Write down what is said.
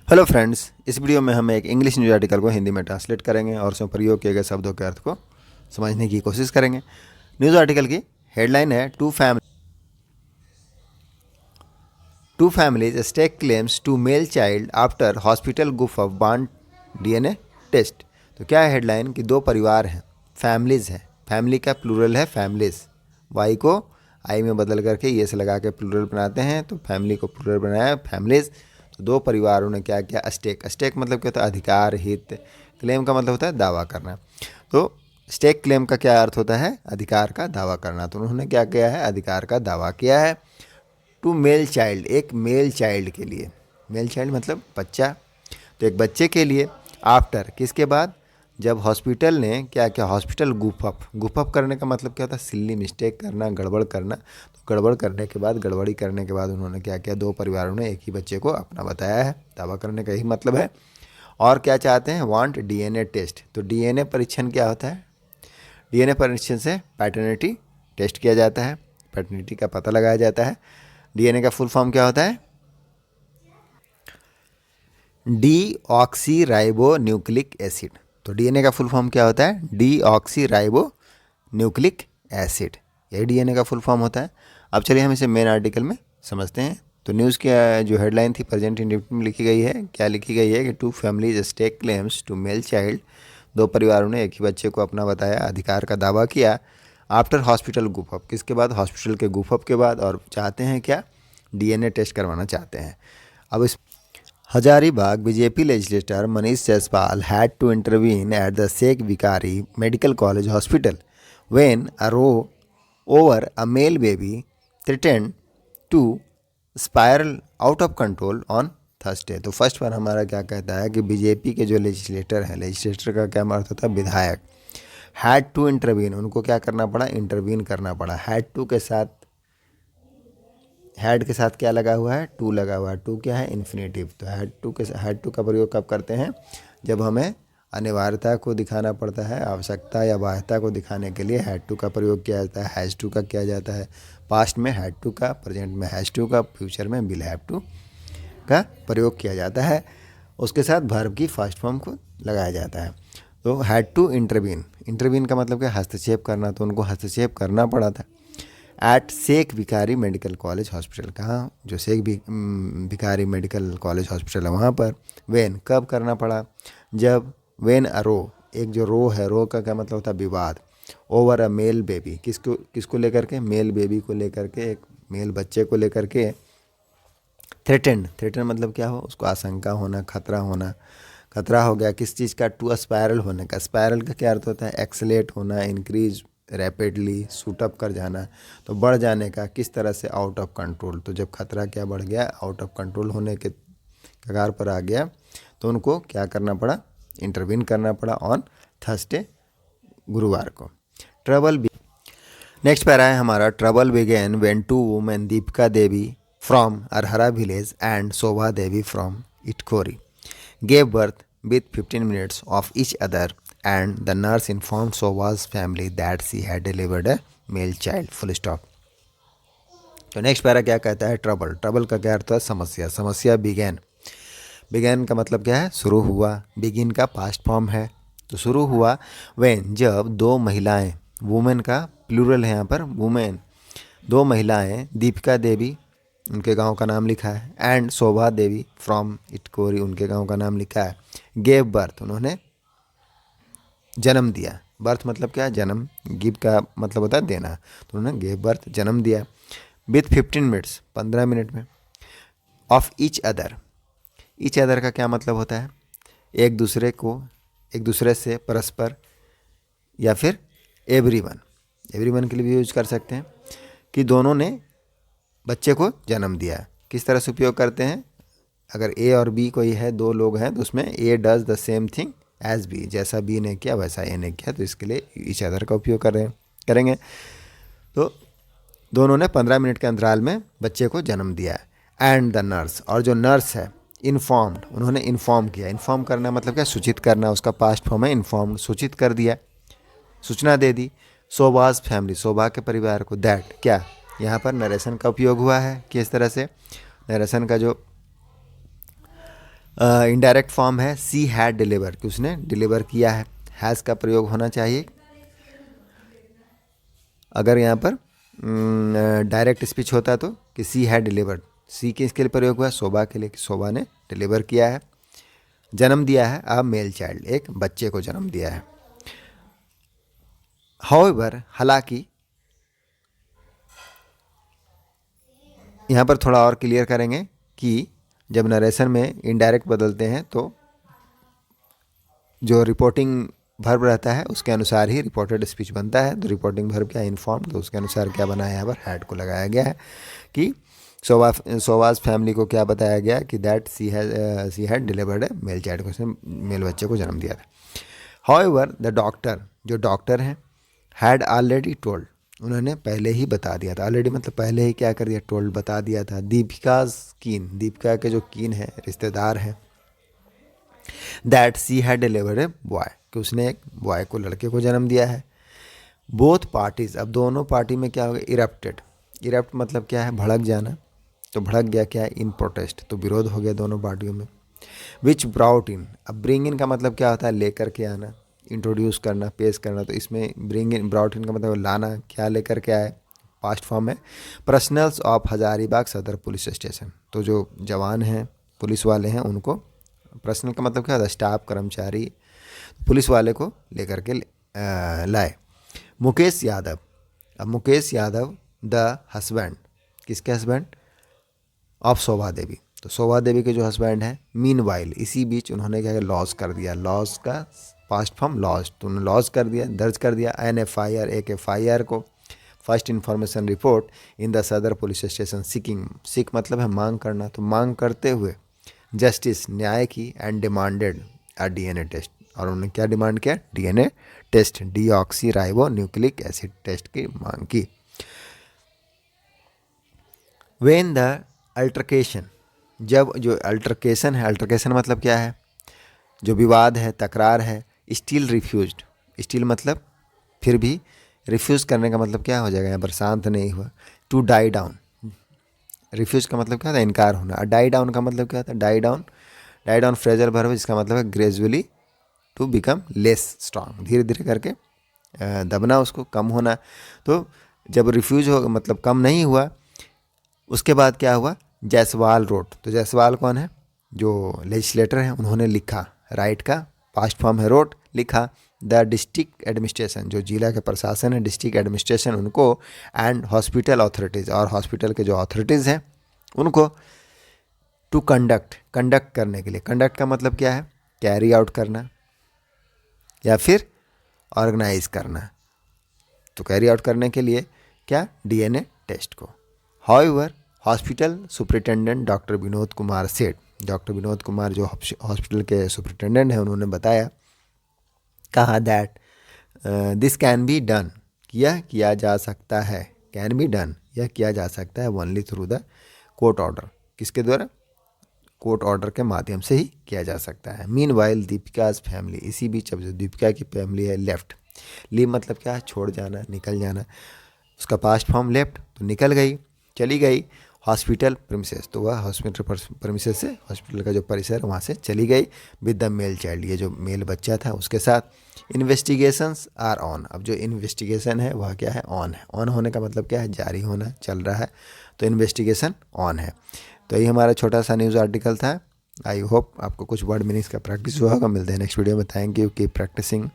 Hello friends, इस video में हम एक इंग्लिश न्यूज आर्टिकल को हिंदी में ट्रांसलेट करेंगे और उसमें प्रयोग किए गए शब्दों के अर्थ को समझने की कोशिश करेंगे। न्यूज आर्टिकल की हेडलाइन है two families stake claims to male child after hospital goof of bond DNA test. तो क्या है हेडलाइन कि दो परिवार हैं, फैमिलीज हैं, फैमिली का प्लूरल है फैमिलीज, वाई को आई में बदल करके ये से लगा के प्लूरल बनाते हैं, तो फैमिली को प्लूरल बनाया फैमिलीज। तो दो परिवारों ने क्या किया, स्टेक मतलब क्या होता है, अधिकार हित, क्लेम का मतलब होता है दावा करना। तो स्टेक क्लेम का क्या अर्थ होता है, अधिकार का दावा करना। तो उन्होंने क्या किया है, अधिकार का दावा किया है टू मेल चाइल्ड, एक मेल चाइल्ड के लिए। मेल चाइल्ड मतलब बच्चा, तो एक बच्चे के लिए आफ्टर किसके बाद, जब हॉस्पिटल ने क्या किया, हॉस्पिटल गुफअप करने का मतलब क्या होता है, सिल्ली मिस्टेक करना, गड़बड़ करना। तो गड़बड़ करने के बाद, गड़बड़ी करने के बाद उन्होंने क्या किया, दो परिवारों ने एक ही बच्चे को अपना बताया है, दावा करने का यही मतलब है। और क्या चाहते हैं, वांट डीएनए टेस्ट। तो डीएनए परीक्षण क्या होता है, डीएनए परीक्षण से पैटर्निटी टेस्ट किया जाता है, पैटर्निटी का पता लगाया जाता है। डीएनए का फुल फॉर्म क्या होता है, डीऑक्सी न्यूक्लिक एसिड। तो डीएनए का फुल फॉर्म क्या होता है, डीऑक्सी न्यूक्लिक एसिड, यही डीएनए का फुल फॉर्म होता है। अब चलिए हम इसे मेन आर्टिकल में समझते हैं। तो न्यूज़ की जो हेडलाइन थी प्रेजेंट इंडेफिनिट में लिखी गई है, क्या लिखी गई है कि two families stake claims to male child, दो परिवारों ने एक ही बच्चे को अपना बताया, अधिकार का दावा किया आफ्टर हॉस्पिटल गुफअप, किसके बाद, हॉस्पिटल के गुफअप के बाद, और चाहते हैं क्या, डीएनए टेस्ट करवाना चाहते हैं। अब इस Hazaribagh BJP legislator Manish Jaiswal had to intervene at the Sheikh Vikari Medical College Hospital when a row over a male baby threatened to spiral out of control on Thursday। तो first पर हमारा क्या कहता है कि बीजेपी के जो legislator हैं, लेजिस्लेटर का क्या अर्थ होता है, विधायक, हैड टू इंटरवीन, उनको क्या करना पड़ा, इंटरवीन करना पड़ा। हैड टू के साथ, हैड के साथ क्या लगा हुआ है, टू लगा हुआ है, टू क्या है, इन्फिनेटिव। तो हैड टू का प्रयोग कब करते हैं, जब हमें अनिवार्यता को दिखाना पड़ता है, आवश्यकता या बाध्यता को दिखाने के लिए हैड टू का प्रयोग किया जाता है, हैज़ टू का किया जाता है। पास्ट में हैड टू का, प्रेजेंट में हैज़ टू का, फ्यूचर में विल हैव टू का प्रयोग किया जाता है। उसके साथ वर्ब की फर्स्ट फॉर्म को लगाया जाता है। तो हैड टू इंटरवीन, इंटरवीन का मतलब क्या, हस्तक्षेप करना, तो उनको हस्तक्षेप करना पड़ा था eight Sheikh Bhikhari medical college hospital, कहाँ, जो Sheikh Bhikhari medical college hospital है वहाँ पर। वेन कब करना पड़ा, जब, वेन अ रो, एक जो रो है, रो का क्या मतलब होता है, विवाद, ओवर अ मेल बेबी, किसको लेकर के, मेल बेबी को लेकर के, एक मेल बच्चे को लेकर के। थ्रेटन मतलब क्या हो, उसको आशंका होना, खतरा होना, खतरा हो गया किस चीज़ का, टू स्पायरल होने का। स्पायरल का क्या अर्थ होता है, एक्सलेट होना, इंक्रीज रैपिडली, सूटअप कर जाना, तो बढ़ जाने का, किस तरह से, आउट ऑफ कंट्रोल। तो जब खतरा क्या बढ़ गया, आउट ऑफ कंट्रोल होने के कगार पर आ गया, तो उनको क्या करना पड़ा, इंटरवीन करना पड़ा ऑन थर्सडे, गुरुवार को। ट्रबल, नेक्स्ट पैरा है हमारा, trouble began when two women, Deepika Devi from Arhara village and Shobha Devi from Itkhori gave birth with 15 minutes of each other, and the nurse informed Shobha's family that she had delivered a male child, full stop। तो next para क्या कहता है, trouble का क्या अर्थ है, समस्या begin का मतलब क्या है, शुरू हुआ, बिगिन का पास्ट फॉर्म है, तो शुरू हुआ, व्हेन जब दो महिलाएं, वुमेन का प्लूरल है यहाँ पर, वुमेन, दो महिलाएं, दीपिका देवी, उनके गांव का नाम लिखा है, एंड शोभा देवी फ्रॉम इटकोरी, उनके गांव का नाम लिखा है। गेव बर्थ, उन्होंने जन्म दिया, बर्थ मतलब क्या, जन्म, गिव का मतलब होता है देना, तो उन्होंने गेव बर्थ, जन्म दिया, विथ 15 मिनट्स, 15 मिनट में, ऑफ ईच अदर का क्या मतलब होता है, एक दूसरे से, परस्पर, या फिर एवरीवन के लिए भी यूज कर सकते हैं, कि दोनों ने बच्चे को जन्म दिया। किस तरह से उपयोग करते हैं, अगर ए और बी कोई है, दो लोग हैं, तो उसमें A does the same thing as B, जैसा बी ने किया वैसा ए ने किया, तो इसके लिए ईच अदर का उपयोग करेंगे। तो दोनों ने 15 मिनट के अंतराल में बच्चे को जन्म दिया। एंड द नर्स, और जो नर्स है, इन्फॉर्म्ड, उन्होंने इन्फॉर्म किया, इन्फॉर्म करना मतलब क्या, सूचित करना, उसका पास्ट फॉर्म है इन्फॉर्म्ड, सूचित कर दिया, सूचना दे दी। शोभाज फैमिली, शोभा के परिवार को, दैट क्या, यहाँ पर नरेशन का उपयोग हुआ है, किस तरह से, नरेशन का जो इनडायरेक्ट फॉर्म है सी हैड डिलीवर, कि उसने डिलीवर किया है। हैज़ का प्रयोग होना चाहिए। अगर यहाँ पर डायरेक्ट स्पीच होता तो कि सी हैड डिलीवर्ड, सी किसके लिए प्रयोग हुआ, शोभा के लिए, कि शोभा ने डिलीवर किया है, जन्म दिया है अ मेल चाइल्ड, एक बच्चे को जन्म दिया है। हाउएवर, हालांकि, यहाँ पर थोड़ा और क्लियर करेंगे कि जब नरेशन में इनडायरेक्ट बदलते हैं तो जो रिपोर्टिंग वर्ब रहता है उसके अनुसार ही रिपोर्टेड स्पीच बनता है। तो रिपोर्टिंग वर्ब क्या, इन्फॉर्म, तो उसके अनुसार क्या बना है, यहाँ पर हैड को लगाया गया है कि सोवाज फैमिली को क्या बताया गया कि that she had delivered A male child, को, उसने मेल बच्चे को जन्म दिया था। हाउएवर द डॉक्टर, जो डॉक्टर हैं, हैड ऑलरेडी टोल्ड, उन्होंने पहले ही बता दिया था। ऑलरेडी मतलब पहले ही क्या कर दिया, टोल्ड, बता दिया था। दीपिकाज कीन, दीपिका के जो कीन है, रिश्तेदार हैं, that she had delivered a boy, कि उसने एक बॉय को, लड़के को जन्म दिया है। बोथ पार्टीज, अब दोनों पार्टी में क्या हो गया, इरप्टेड, इरप्ट मतलब क्या है, भड़क जाना, तो भड़क गया क्या है, इन प्रोटेस्ट, तो विरोध हो गया दोनों पार्टियों में। विच ब्राउट इन, अब ब्रिंग इन का मतलब क्या होता है, लेकर के आना, इंट्रोड्यूस करना, पेश करना, तो इसमें ब्रिंग इन, ब्राउट इन का मतलब लाना, क्या लेकर के आए, पास्ट फॉर्म है। पर्सनल्स ऑफ हजारीबाग सदर पुलिस स्टेशन, तो जो जवान हैं, पुलिस वाले हैं, उनको, पर्सनल का मतलब क्या होता है, स्टाफ, कर्मचारी, पुलिस वाले को लेकर के लाए। मुकेश यादव, अब मुकेश यादव द हस्बैंड, किसके हस्बैंड, ऑफ शोभा देवी, तो शोभा देवी के जो हस्बैंड हैं, मीन वाइल, इसी बीच उन्होंने क्या लॉस कर दिया, लॉस का पास्ट फॉर्म लॉस, तो उन्होंने लॉस कर दिया, दर्ज कर दिया एन FIR, एक FIR को, first information report in the सदर पुलिस स्टेशन, सीकिंग, सीक मतलब है मांग करना, तो मांग करते हुए जस्टिस, न्याय की, and demanded a DNA test, और उन्होंने क्या डिमांड किया, DNA test, deoxyribonucleic acid test की मांग की। वेन द अल्टरकेशन, जब जो अल्टरकेशन है, अल्टरकेशन मतलब क्या है, जो विवाद है, तकरार है, स्टिल रिफ्यूज्ड, स्टिल मतलब फिर भी, रिफ्यूज़ करने का मतलब क्या हो जाएगा, यहाँ पर शांत नहीं हुआ। टू डाई डाउन, रिफ्यूज़ का मतलब क्या था, इनकार होना। डाई डाउन का मतलब क्या था, die down, die down phrasal verb, जिसका मतलब है gradually to become less strong, धीरे धीरे करके दबना, उसको कम होना। तो जब रिफ्यूज हो मतलब कम नहीं हुआ, उसके बाद क्या हुआ, जायसवाल रोट, तो जायसवाल कौन है, जो लेजिस्लेटर हैं, उन्होंने लिखा, राइट का पास्ट फॉर्म है रोट, लिखा। द डिस्ट्रिक्ट एडमिनिस्ट्रेशन, जो जिला के प्रशासन है, डिस्ट्रिक्ट एडमिनिस्ट्रेशन, उनको, एंड हॉस्पिटल अथॉरिटीज़, और हॉस्पिटल के जो अथॉरिटीज़ हैं उनको, टू कंडक्ट, कंडक्ट करने के लिए, कंडक्ट का मतलब क्या है, कैरी आउट करना या फिर ऑर्गेनाइज करना, तो कैरी आउट करने के लिए क्या, DNA टेस्ट को। However hospital superintendent doctor Vinod Kumar सेठ, डॉक्टर विनोद कुमार जो हॉस्पिटल के सुपरिटेंडेंट हैं, उन्होंने बताया, कहा that this can be done, यह किया जा सकता है, कैन बी डन, यह किया जा सकता है, only through the court order, किसके द्वारा, कोर्ट ऑर्डर के माध्यम से ही किया जा सकता है। मीन वाइल दीपिकाज फैमिली, इसी बीच अब जो दीपिका की फैमिली है, लेफ्ट, लीव मतलब क्या है, छोड़ जाना, निकल जाना, उसका पास्ट फॉर्म लेफ्ट, तो निकल गई, चली गई, हॉस्पिटल प्रीमिसेस, तो वह हॉस्पिटल प्रीमिसेस से, हॉस्पिटल का जो परिसर वहाँ से चली गई, विद द मेल चाइल्ड, ये जो मेल बच्चा था उसके साथ। इन्वेस्टिगेशंस आर ऑन, अब जो इन्वेस्टिगेशन है वह क्या है, ऑन है। ऑन होने का मतलब क्या है, जारी होना, चल रहा है, तो इन्वेस्टिगेशन ऑन है। तो ये हमारा छोटा सा न्यूज़ आर्टिकल था। आई होप आपको कुछ वर्ड मीनिंग्स का प्रैक्टिस हुआ होगा। मिलते हैं नेक्स्ट वीडियो में। Thank you, keep practising.